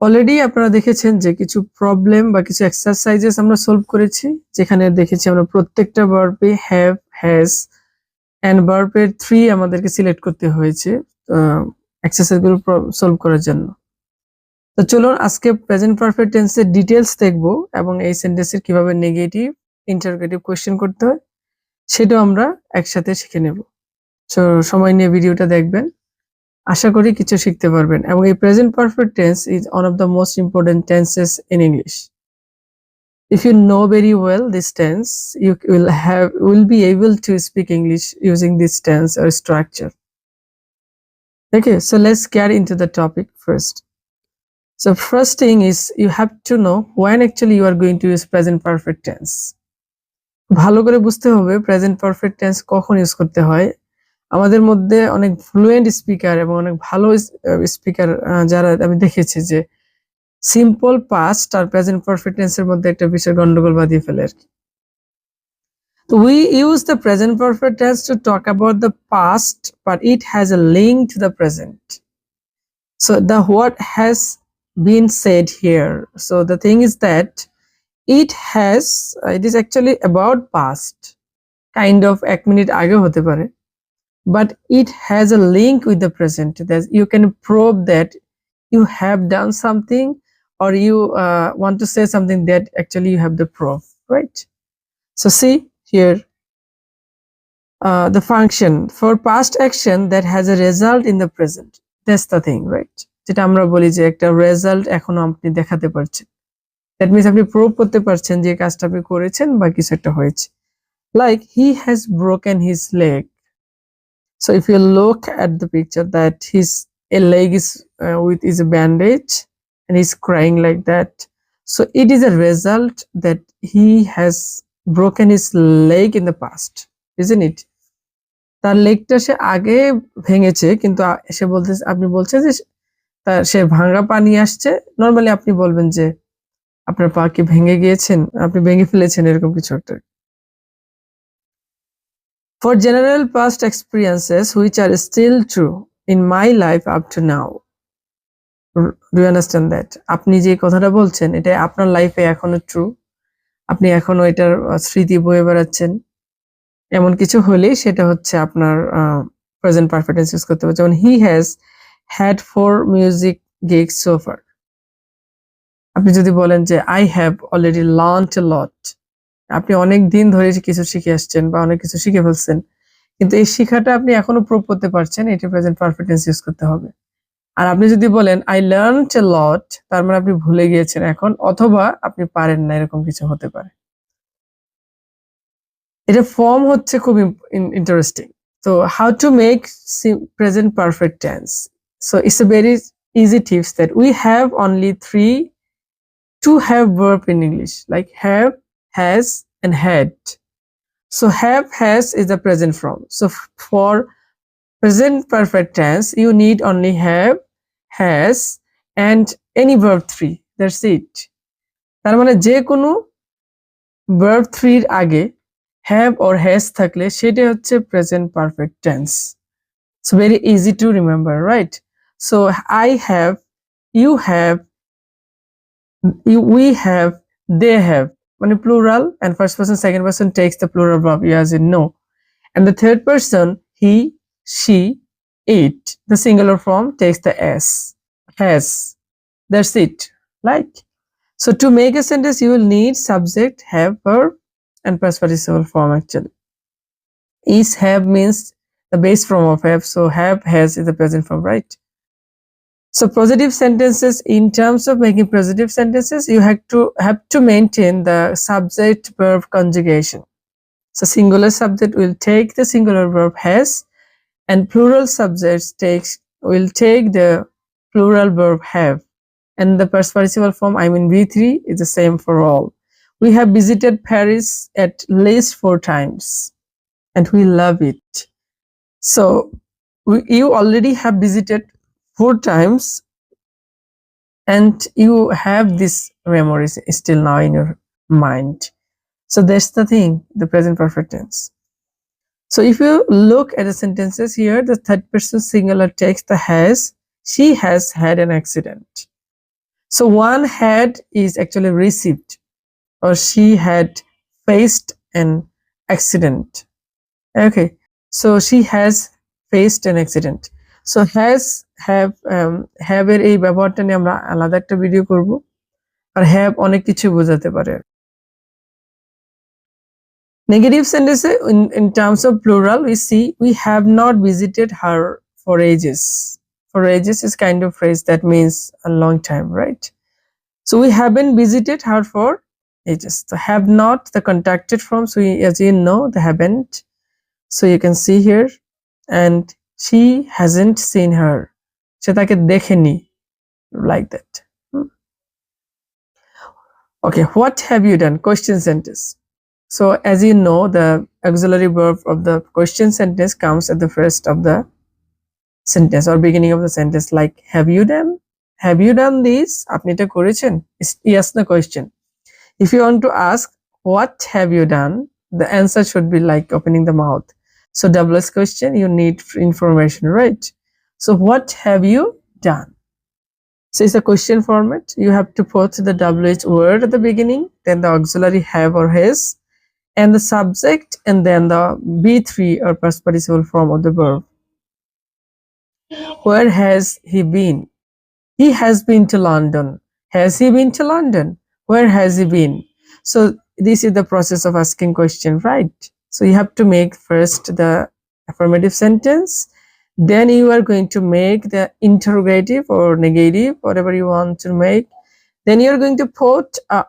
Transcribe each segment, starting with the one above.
Already আপনারা দেখেছেন যে কিছু প্রবলেম বা কিছু এক্সারসাইজেস আমরা সলভ করেছি, যেখানে দেখেছি আমরা প্রত্যেকটা ভার্বে হ্যাভ, হ্যাজ এন্ড ভার্বের 3 আমাদেরকে সিলেক্ট করতে হয়েছে এক্সারসাইজগুলো সলভ করার জন্য। তো চলুন আজকে প্রেজেন্ট পারফেক্ট টেন্সের ডিটেইলস দেখব এবং এই সেন্টেন্সের কিভাবে নেগেটিভ, ইন্টারোগেটিভ কোয়েশ্চেন করতে হয় সেটাও আমরা একসাথে শিখে নেব। সো সময় নিয়ে ভিডিওটা দেখবেন। আশা করি কিছু শিখতে পারবেন এবং এই present perfect tense is one of the most important tenses in English. If you know very well this tense, you will be able to speak English using this tense or structure. Okay, so let's get into the topic first. So first thing is you have to know when actually you are going to use present perfect tense. ভালো করে বুঝতে হবে present perfect tense কখন use করতে হয়। আমাদের মধ্যে অনেক ফ্লুয়েন্ট স্পিকার এবং অনেক ভালো স্পিকার যারা আমি দেখেছি যে সিম্পল পাস্ট আর প্রেজেন্ট পারফেক্ট টেন্সের মধ্যে একটা বিশাল গন্ডগোল বাঁধিয়ে ফেলে আর কি। তো we use the present perfect tense to talk about the past, but it has a link to the present. So the what has been said here. So the thing is that it is actually about past, kind of 1 minute আগে হতে পারে, but it has a link with the present. That you can prove that you have done something or you want to say something that actually you have the proof, right? So see here, the function for past action that has a result in the present. That's the thing, right? যেটা আমরা বলি যে একটা result এখনো আপনি দেখাতে পারছেন, that means আপনি প্রুভ করতে পারছেন যে কাজটা আপনি করেছেন বা কিছু একটা হয়েছে। Like he has broken his leg. So if you look at the picture that his a leg is is a bandage and he's crying like that, so it is a result that he has broken his leg in the past, isn't it? তার লেগটা সে আগে ভেঙেছে, কিন্তু সে বলতে আপনি বলছেন যে তার সে ভাঙা পা নিয়ে আসছে। নরমালি আপনি বলবেন যে আপনার পা কি ভেঙে গিয়েছেন, আপনি ভেঙে ফেলেছেন, এরকম কিছু একটা। For general past experiences which are still true in my life up to now. Do you understand that? আপনি যে কথাটা বলছেন এটা আপনার লাইফে এখনো ট্রু, আপনি এখনো এটার স্মৃতি বয়ে বেড়াচ্ছেন, এমন কিছু হলেই সেটা হচ্ছে আপনার প্রেজেন্ট পারফেক্ট টেন্স ইউজ করতে হবে। যেমন he has had 4 music gigs so far. আপনি যদি বলেন যে I have already learned a lot, আপনি অনেক দিন ধরে কিছু শিখে আসছেন বা অনেক কিছু শিখে ফেলছেন, কিন্তু এই শিখাটা আপনি এখনো প্রুভ করতে পারছেন, এটা প্রেজেন্ট পারফেক্ট টেন্স ইউজ করতে হবে। আর আপনি যদি বলেন I learned a lot, তার মানে আপনি ভুলে গিয়েছেন এখন, অথবা আপনি পারেন না, এরকম কিছু হতে পারে। এটা ফর্ম হচ্ছে খুব interesting. So how to make present perfect tense? So it's a very easy tips that we have only 3 to have verb in English, like have, has and had. So have, has is the present form. So for present perfect tense you need only have, has and any verb 3. That's it. তার মানে যে কোনো verb 3 এর আগে have or has থাকলে সেটা হচ্ছে present perfect tense. It's very easy to remember, right? So I have, you have, we have, they have, মানে plural, and first person second person takes the plural verb, you as in know, and the third person he, she, it, the singular form takes the s, has. That's it, right? So to make a sentence you will need subject, have, verb and past participle form. Actually is, have means the base form of have, so have, has is the present form, right? So positive sentences, in terms of making positive sentences you have to maintain the subject verb conjugation. So singular subject will take the singular verb has, and plural subjects will take the plural verb have, and the past participle form, I mean V3, is the same for all. We have visited Paris at least 4 times and we love it. So you already have visited 4 times and you have this memories still now in your mind. So that's the thing, the present perfect tense. So if you look at the sentences here, the third person singular takes the has. She has had an accident. So one had is actually received, or she had faced an accident. Okay, so she has faced an accident. So has have এর এই ব্যবহারটা নিয়ে আমরা আলাদা একটা video করব। আর have অনেক কিছু বোঝাতে পারে। Negative sentence in terms of plural we see we have not visited her for ages. For ages is kind of phrase that means a long time, right? So we haven't visited her for ages. So have not, the contacted from, so as you know, they haven't. So you can see here, and she hasn't seen her. সে তাকে দেখেনি, like that. Okay, what have you done? Question sentence. So as you know, the auxiliary verb of the question sentence comes at the first of the sentence or beginning of the sentence, like have you done? Have you done this? আপনি এটা করেছেন? Yes, no question. If you want to ask what have you done, the answer should be like opening the mouth. So WS question, you need information, right? So what have you done? So it's a question format. You have to put the WH word at the beginning, then the auxiliary have or has, and the subject, and then the B3 or past participle form of the verb. Where has he been? He has been to London. Has he been to London? Where has he been? So this is the process of asking question, right? So you have to make first the affirmative sentence, then you are going to make the interrogative or negative, whatever you want to make. Then you are going to put a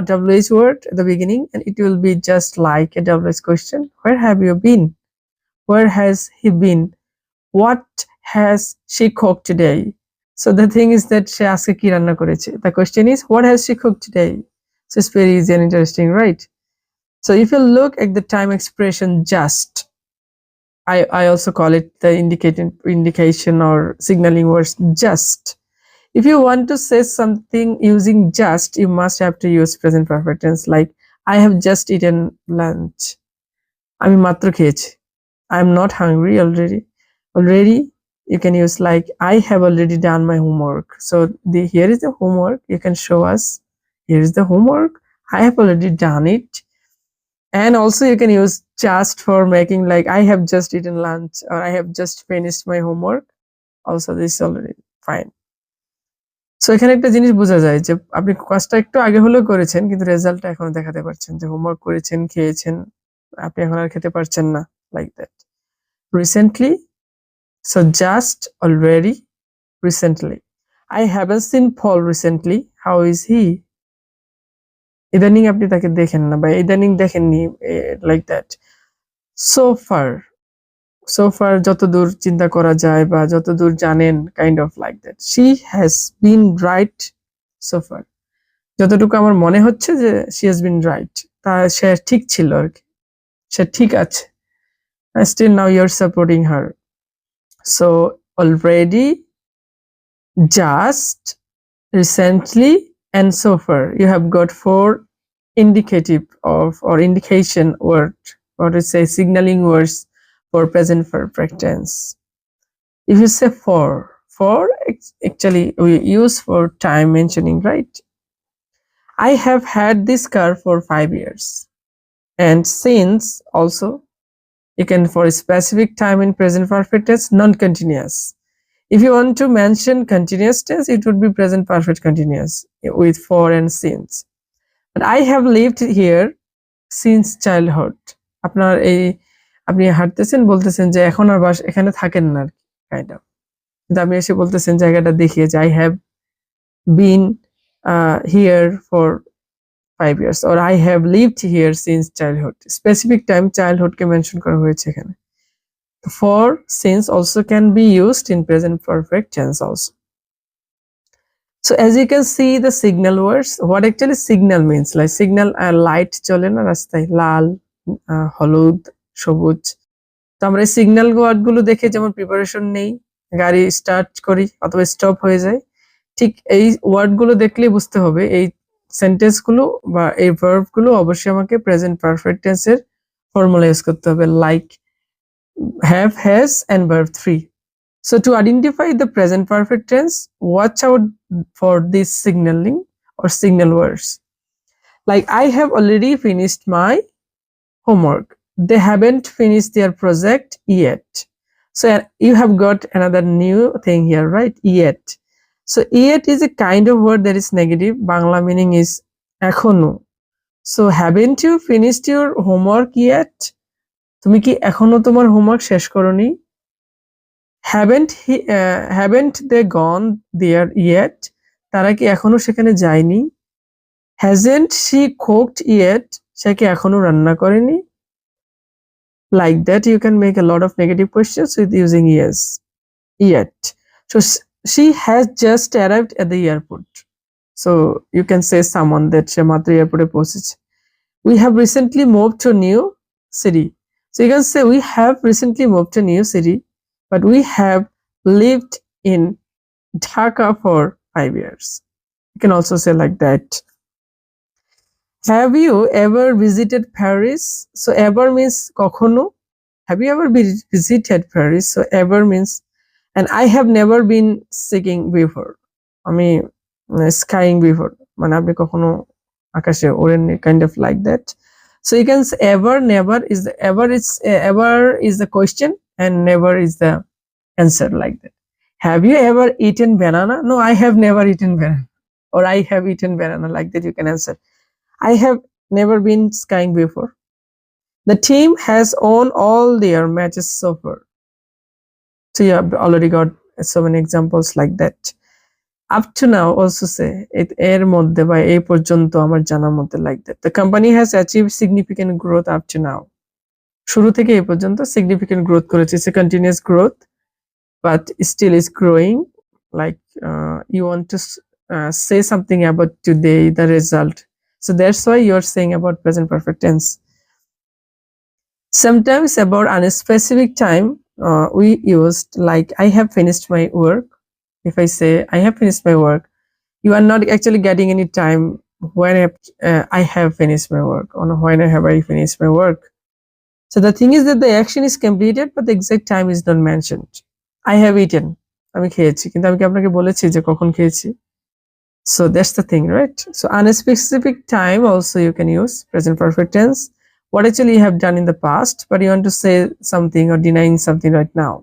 WH word at the beginning, and it will be just like a WH question. Where have you been? Where has he been? What has she cooked today? So the thing is that she asked ki ranna koreche. The question is what has she cooked today? So it's very easy and interesting, right? So if you look at the time expression just, I also call it the indication or signaling words just. If you want to say something using just, you must have to use present perfect tense, like I have just eaten lunch. আমি মাত্র খেয়েছি. I'm not hungry already. Already you can use like I have already done my homework. So here is the homework. You can show us. Here is the homework. I have already done it. And also you can use just for making like I have just eaten lunch or I have just finished my homework. Also this is already fine. So এখানে একটা জিনিস বোঝা যায় যে আপনি কাজটা একটু আগে হলেও করেছেন কিন্তু রেজাল্টটা এখনো দেখাতে পারছেন যে হোমওয়ার্ক করেছেন, খেয়েছেন, আপনি এখন আর খেতে পারছেন না, like that. Recently, so just, already, recently. I haven't seen Paul recently. How is he? ইদানিং আপনি তাকে দেখেন না বা ইদানিং দেখেননি, like that. So far যতদূর চিন্তা করা যায় বা যতদূর জানেন, kind of like that. She has been right so far. যতটুকু আমার মনে হচ্ছে যে she has been right, তা সে ঠিক ছিল আর কি, সে ঠিক আছে. Still now you're supporting her. So already, just, recently, and so far. You have got 4 indicative of or indication word, or to say signaling words for present perfect tense. If you say for actually we use for time mentioning, right? I have had this car for 5 years. And since also you can for a specific time in present perfect tense, non-continuous. If you want to mention continuous tense, it would be present perfect continuous with for and since. But I have lived here since childhood. আপনার এই আপনি হাঁটতেছেন, বলতেছেন যে এখন আর এখানে থাকেন না, kind of. কিন্তু আপনি এসে বলতেছেন জায়গাটা দেখিয়ে যে I have been here for 5 years or I have lived here since childhood. Specific time childhood K mention করা হয়েছে এখানে. For since also can be used in present perfect tense also. So as you can see the signal words, what actually signal means, like signal light চলে না রাস্তায়, লাল, হলুদ, সবুজ. তো আমরা এই সিগন্যাল ওয়ার্ড গুলো দেখে যেমন প্রিপারেশন নেই, গাড়ি স্টার্ট করি অথবা স্টপ হয়ে যায়, ঠিক এই ওয়ার্ড গুলো দেখলেই বুঝতে হবে এই সেন্টেন্স গুলো বা এই ভার্ব গুলো অবশ্যই আমাকে প্রেজেন্ট পারফেক্ট টেন্সের ফর্মুলা ইউজ করতে হবে, like have, has and verb 3. So to identify the present perfect tense, watch out for this signaling or signal words. Like I have already finished my homework. They haven't finished their project yet. So you have got another new thing here, right? Yet. So yet is a kind of word that is negative. Bangla meaning is ekhono. So haven't you finished your homework yet? তুমি কি এখনো তোমার homework শেষ করনি? Haven't they gone there yet? তারা কি এখনো সেখানে যায়নি? Hasn't she cooked yet? সে কি এখনো রান্না করেনি? Like that, you can make a lot of negative questions with using yes, yet. So she has just arrived at the airport. So you can say someone that সে মাত্র এয়ারপোর্টে পৌঁছেছে. We have recently moved to a new city. So you can say we have recently moved to a new city, but we have lived in Dhaka for 5 years. You can also say like that. Have you ever visited Paris? So ever means কখনো. Have you ever visited Paris? So ever means, and I have never been skiing before. আমি skiing before. মানে আপনি কখনো আকাশে ওড়েননি, kind of like that. So you can say ever, never is the ever is the question and never is the answer, like that. Have you ever eaten banana? No, I have never eaten banana. Or I have eaten banana, like that you can answer. I have never been skiing before. The team has won all their matches so far. So you have already got so many examples like that. Up to now also say এর মধ্যে বা এই পর্যন্ত আমার জানার মধ্যে, like that. The company has achieved significant growth up to now. শুরু থেকে এই পর্যন্ত significant growth করেছে. It's a continuous growth, but still is growing. Like you want to say something about today, the result. So that's why you're saying about present perfect tense. Sometimes about unspecific time we used like I have finished my work. If I say I have finished my work, you are not actually getting any time when I have finished my work or when have I finished my work. So the thing is that the action is completed but the exact time is not mentioned. I have eaten, আমি খেয়েছি, কিন্তু আমি কি আপনাকে বলেছি যে কখন খেয়েছি? So that's the thing, right? So unspecific time also you can use present perfect tense. What actually you have done in the past, but you want to say something or denying something right now.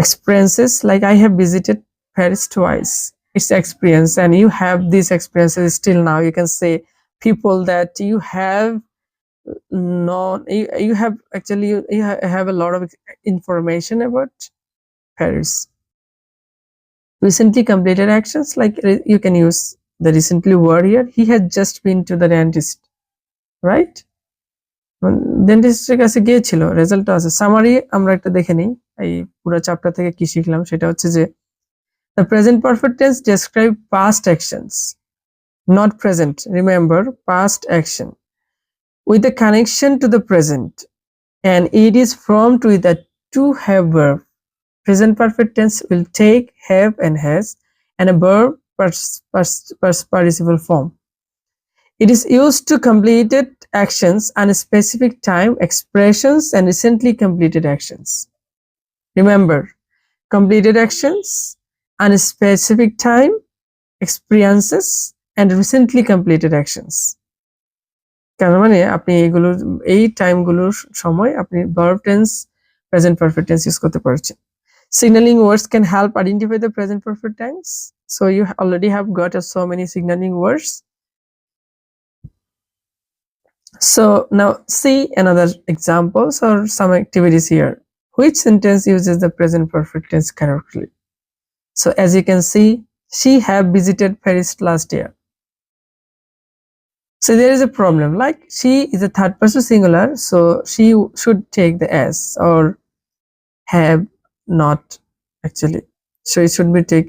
Experiences like I have visited Paris twice. It's experience, and you have these experiences still now. You can say people that you have known. You have actually you have a lot of information about Paris. Recently completed actions like you can use the recently word here. He had just been to the dentist, right? ডেন্টিস্টের কাছে গিয়েছিল, রেজাল্টটা আছে। Summary আমরা একটা দেখে নিই এই পুরো চ্যাপ্টার থেকে কি শিখলাম, সেটা হচ্ছে যে the present perfect tense describe past actions, not present. Remember, past action with a connection to the present, and it is formed with a to have verb. Present perfect tense will take have and has and a verb participle form. It is used to completed actions and a specific time, expressions, and recently completed actions. Remember, completed actions and a specific time, experiences, and recently completed actions. কারণ মানে আপনি এগুলোর এই টাইমগুলোর সময় আপনি verb tense, present perfect tense use করতে পারছেন। Signaling words can help identify the present perfect tense. So you already have got so many signaling words. So now see another examples or some activities here. Which sentence uses the present perfect tense correctly? So as you can see, she have visited Paris last year. So there is a problem, like she is a third person singular, so she should take the s, or have not actually. So it should be take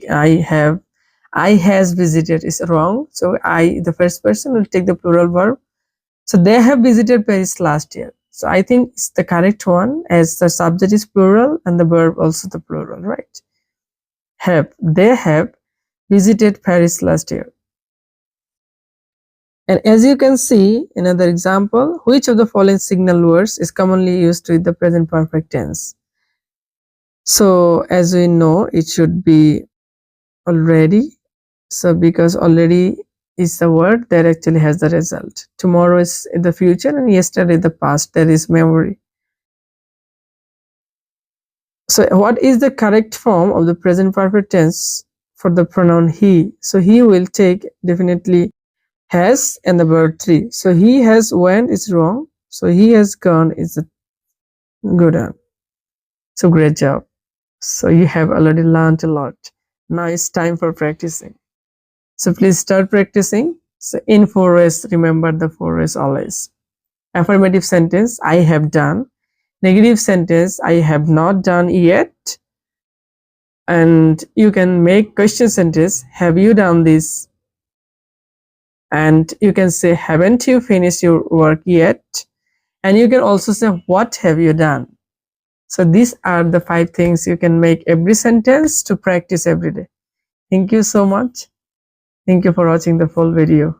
I has visited is wrong. So I, the first person, will take the plural verb. So they have visited Paris last year. So I think it's the correct one, as the subject is plural and the verb also the plural, right? Have, they have visited Paris last year. And as you can see, another example, which of the following signal words is commonly used with the present perfect tense? So as we know, it should be already. So because already is the word that actually has the result. Tomorrow is in the future and yesterday the past. That is memory. So what is the correct form of the present perfect tense for the pronoun he? So he will take definitely has and the verb 3. So he has went is wrong. So he has gone is a good one. So great job. So you have already learned a lot. Now it's time for practicing. So please start practicing. So in 4S, remember the 4S always. Affirmative sentence, I have done. Negative sentence, I have not done yet. And you can make question sentence, have you done this? And you can say, haven't you finished your work yet? And you can also say, what have you done? So these are the 5 things you can make every sentence to practice every day. Thank you so much. Thank you for watching the full video.